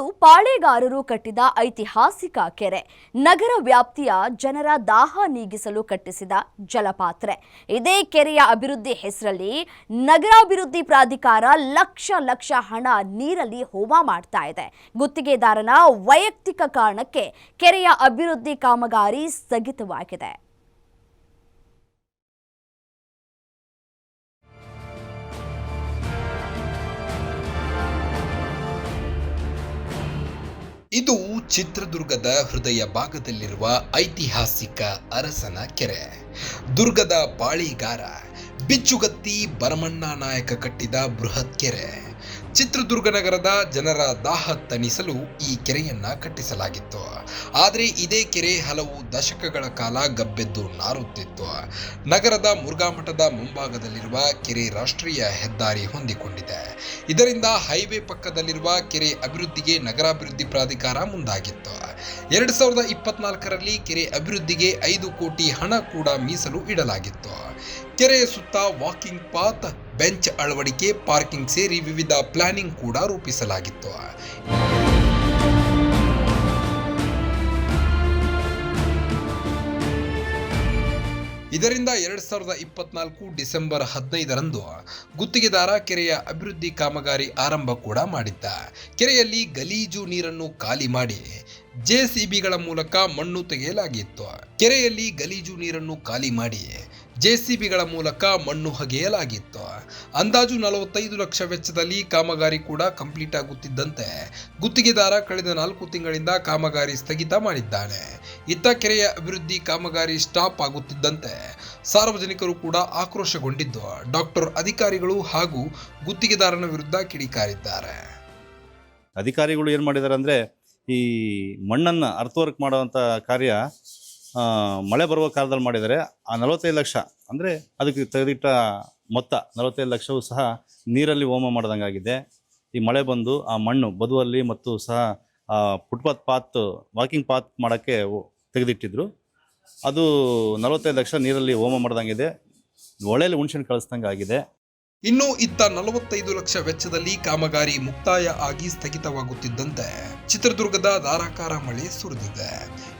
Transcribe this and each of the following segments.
ಇದು ಪಾಳೆಗಾರರು ಕಟ್ಟಿದ ಐತಿಹಾಸಿಕ ಕೆರೆ. ನಗರ ವ್ಯಾಪ್ತಿಯ ಜನರ ದಾಹ ನೀಗಿಸಲು ಕಟ್ಟಿಸಿದ ಜಲಪಾತ್ರೆ. ಇದೇ ಕೆರೆಯ ಅಭಿವೃದ್ಧಿ ಹೆಸರಲ್ಲಿ ನಗರಾಭಿವೃದ್ಧಿ ಪ್ರಾಧಿಕಾರ ಲಕ್ಷ ಹಣ ನೀರಲ್ಲಿ ಹೋಮ ಮಾಡ್ತಾ ಇದೆ. ಗುತ್ತಿಗೆದಾರನ ವೈಯಕ್ತಿಕ ಕಾರಣಕ್ಕೆ ಕೆರೆಯ ಅಭಿವೃದ್ಧಿ ಕಾಮಗಾರಿ ಸ್ಥಗಿತವಾಗಿದೆ. ಇದು ಚಿತ್ರದುರ್ಗದ ಹೃದಯ ಭಾಗದಲ್ಲಿರುವ ಐತಿಹಾಸಿಕ ಅರಸನ ಕೆರೆ. ದುರ್ಗದ ಪಾಳಿಗಾರ ಬಿಚ್ಚುಗತ್ತಿ ಭರಮಣ್ಣ ನಾಯಕ ಕಟ್ಟಿದ ಬೃಹತ್ ಕೆರೆ. ಚಿತ್ರದುರ್ಗ ನಗರದ ಜನರ ದಾಹ ತಣಿಸಲು ಈ ಕೆರೆಯನ್ನ ಕಟ್ಟಿಸಲಾಗಿತ್ತು. ಆದರೆ ಇದೇ ಕೆರೆ ಹಲವು ದಶಕಗಳ ಕಾಲ ಗಬ್ಬೆದ್ದು ನಾರುತ್ತಿತ್ತು. ನಗರದ ಮುರುಘಾಮಠದ ಮುಂಭಾಗದಲ್ಲಿರುವ ಕೆರೆ ರಾಷ್ಟ್ರೀಯ ಹೆದ್ದಾರಿ ಹೊಂದಿಕೊಂಡಿದೆ. ಇದರಿಂದ ಹೈವೇ ಪಕ್ಕದಲ್ಲಿರುವ ಕೆರೆ ಅಭಿವೃದ್ಧಿಗೆ ನಗರಾಭಿವೃದ್ಧಿ ಪ್ರಾಧಿಕಾರ ಮುಂದಾಗಿತ್ತು. 2024ರಲ್ಲಿ ಕೆರೆ ಅಭಿವೃದ್ಧಿಗೆ 5 ಕೋಟಿ ಹಣ ಕೂಡ ಮೀಸಲು ಇಡಲಾಗಿತ್ತು. ಕೆರೆಯ ಸುತ್ತ ವಾಕಿಂಗ್ ಪಾತ್, ಬೆಂಚ್ ಅಳವಡಿಕೆ, ಪಾರ್ಕಿಂಗ್ ಸೇರಿ ವಿವಿಧ ಪ್ಲಾನಿಂಗ್ ಕೂಡ ರೂಪಿಸಲಾಗಿತ್ತು. ಇದರಿಂದ 2024 ಡಿಸೆಂಬರ್ 15ರಂದು ಗುತ್ತಿಗೆದಾರ ಕೆರೆಯ ಅಭಿವೃದ್ಧಿ ಕಾಮಗಾರಿ ಆರಂಭ ಕೂಡ ಮಾಡಿದ್ದ. ಕೆರೆಯಲ್ಲಿ ಗಲೀಜು ನೀರನ್ನು ಖಾಲಿ ಮಾಡಿ ಜೆಸಿಬಿಗಳ ಮೂಲಕ ಮಣ್ಣು ತೆಗೆಯಲಾಗಿತ್ತು. ಕೆರೆಯಲ್ಲಿ ಗಲೀಜು ನೀರನ್ನು ಖಾಲಿ ಮಾಡಿ ಜೆಸಿಬಿಗಳ ಮೂಲಕ ಮಣ್ಣು ಹಗೆಯಲಾಗಿತ್ತು. ಅಂದಾಜು 45 ಲಕ್ಷ ವೆಚ್ಚದಲ್ಲಿ ಕಾಮಗಾರಿ ಕೂಡ ಕಂಪ್ಲೀಟ್ ಆಗುತ್ತಿದ್ದಂತೆ ಗುತ್ತಿಗೆದಾರ ಕಳೆದ 4 ತಿಂಗಳಿಂದ ಕಾಮಗಾರಿ ಸ್ಥಗಿತ ಮಾಡಿದ್ದಾನೆ. ಇತ್ತ ಕೆರೆಯ ಅಭಿವೃದ್ಧಿ ಕಾಮಗಾರಿ ಸ್ಟಾಪ್ ಆಗುತ್ತಿದ್ದಂತೆ ಸಾರ್ವಜನಿಕರು ಕೂಡ ಆಕ್ರೋಶಗೊಂಡಿದ್ದು ಡಾಕ್ಟರ್ ಅಧಿಕಾರಿಗಳು ಹಾಗೂ ಗುತ್ತಿಗೆದಾರನ ವಿರುದ್ಧ ಕಿಡಿಕಾರಿದ್ದಾರೆ. ಅಧಿಕಾರಿಗಳು ಏನು ಮಾಡಿದ್ದಾರೆ ಅಂದರೆ, ಈ ಮಣ್ಣನ್ನು ಅರ್ಥವರ್ಕ್ ಮಾಡುವಂಥ ಕಾರ್ಯ ಮಳೆ ಬರುವ ಕಾಲದಲ್ಲಿ ಮಾಡಿದರೆ ಆ 45 ಲಕ್ಷ ಅಂದರೆ ಅದಕ್ಕೆ ತೆಗೆದಿಟ್ಟ ಮೊತ್ತ 45 ಲಕ್ಷವೂ ಸಹ ನೀರಲ್ಲಿ ಹೋಮ ಮಾಡ್ದಂಗಾಗಿದೆ. ಈ ಮಳೆ ಬಂದು ಆ ಮಣ್ಣು ಬದುವಲ್ಲಿ ಮತ್ತು ಸಹ ಫುಟ್ಪಾತ್ ವಾಕಿಂಗ್ ಪಾತ್ ಮಾಡೋಕ್ಕೆ ತೆಗೆದಿಟ್ಟಿದ್ರು. ಅದು 45 ಲಕ್ಷ ನೀರಲ್ಲಿ ಹೋಮ ಮಾಡ್ದಂಗಿದೆ. ಒಳ್ಳೆಯಲ್ಲಿ ಹುಣ್ಸೆಹಣ್ಣು ಕಳಿಸ್ದಂಗೆ ಆಗಿದೆ. ಇನ್ನು ಇತ್ತ 45 ಲಕ್ಷ ವೆಚ್ಚದಲ್ಲಿ ಕಾಮಗಾರಿ ಮುಕ್ತಾಯ ಆಗಿ ಸ್ಥಗಿತವಾಗುತ್ತಿದ್ದಂತೆ ಚಿತ್ರದುರ್ಗದ ಧಾರಾಕಾರ ಮಳೆ ಸುರಿದಿದೆ.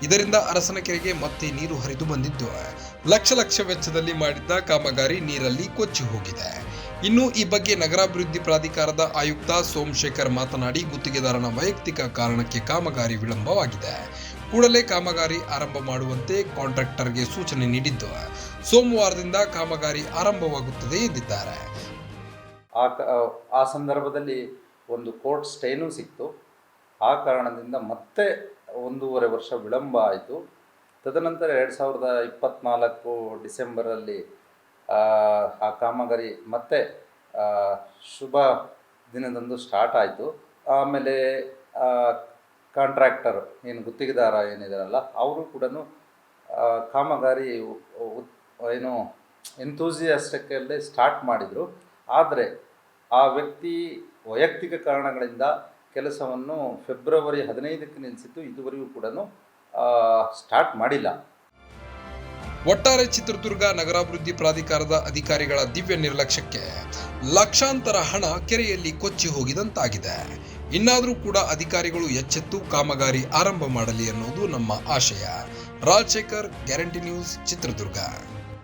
ಇದರಿಂದ ಅರಸನ ಕೆರೆಗೆ ಮತ್ತೆ ನೀರು ಹರಿದು ಬಂದಿದ್ದು ಲಕ್ಷ ವೆಚ್ಚದಲ್ಲಿ ಮಾಡಿದ್ದ ಕಾಮಗಾರಿ ನೀರಲ್ಲಿ ಕೊಚ್ಚಿ ಹೋಗಿದೆ. ಇನ್ನು ಈ ಬಗ್ಗೆ ನಗರಾಭಿವೃದ್ಧಿ ಪ್ರಾಧಿಕಾರದ ಆಯುಕ್ತ ಸೋಮಶೇಖರ್ ಮಾತನಾಡಿ, ಗುತ್ತಿಗೆದಾರನ ವೈಯಕ್ತಿಕ ಕಾರಣಕ್ಕೆ ಕಾಮಗಾರಿ ವಿಳಂಬವಾಗಿದೆ. ಕೂಡಲೇ ಕಾಮಗಾರಿ ಆರಂಭ ಮಾಡುವಂತೆ ಕಾಂಟ್ರಾಕ್ಟರ್ಗೆ ಸೂಚನೆ ನೀಡಿದ್ದು ಸೋಮವಾರದಿಂದ ಕಾಮಗಾರಿ ಆರಂಭವಾಗುತ್ತದೆ ಎಂದಿದ್ದಾರೆ. ಆ ಸಂದರ್ಭದಲ್ಲಿ ಒಂದು ಕೋರ್ಟ್ ಸ್ಟೇನೂ ಸಿಕ್ತು. ಆ ಕಾರಣದಿಂದ ಮತ್ತೆ 1.5 ವರ್ಷ ವಿಳಂಬ ಆಯಿತು. ತದನಂತರ 2024 ಡಿಸೆಂಬರಲ್ಲಿ ಆ ಕಾಮಗಾರಿ ಮತ್ತೆ ಶುಭ ದಿನದಂದು ಸ್ಟಾರ್ಟ್ ಆಯಿತು. ಆಮೇಲೆ ಕಾಂಟ್ರಾಕ್ಟರ್ ಏನು ಗುತ್ತಿಗೆದಾರ ಏನಿದಾರಲ್ಲ ಅವರು ಕೂಡ ಕಾಮಗಾರಿ ಏನು ಎಂಥೂಸಿಯಾಸ್ಟಿಕಲ್ಲೇ ಸ್ಟಾರ್ಟ್ ಮಾಡಿದರು. ಆದರೆ ಆ ವ್ಯಕ್ತಿ ವೈಯಕ್ತಿಕ ಕಾರಣಗಳಿಂದ ಕೆಲಸವನ್ನು ಫೆಬ್ರವರಿ 15ಕ್ಕೆ ನಿಲ್ಲಿಸಿದ್ದು. ಇದುವರೆಗೂ ಕೂಡ ಸ್ಟಾರ್ಟ್ ಮಾಡಿಲ್ಲ. ಒಟ್ಟಾರೆ ಚಿತ್ರದುರ್ಗ ನಗರಾಭಿವೃದ್ಧಿ ಪ್ರಾಧಿಕಾರದ ಅಧಿಕಾರಿಗಳ ದಿವ್ಯ ನಿರ್ಲಕ್ಷ್ಯಕ್ಕೆ ಲಕ್ಷಾಂತರ ಹಣ ಕೆರೆಯಲ್ಲಿ ಕೊಚ್ಚಿ ಹೋಗಿದಂತಾಗಿದೆ. ಇನ್ನಾದರೂ ಕೂಡ ಅಧಿಕಾರಿಗಳು ಎಚ್ಚೆತ್ತು ಕಾಮಗಾರಿ ಆರಂಭ ಮಾಡಲಿ ಅನ್ನೋದು ನಮ್ಮ ಆಶಯ. Rajashekhar, guarantee news, Chitradurga.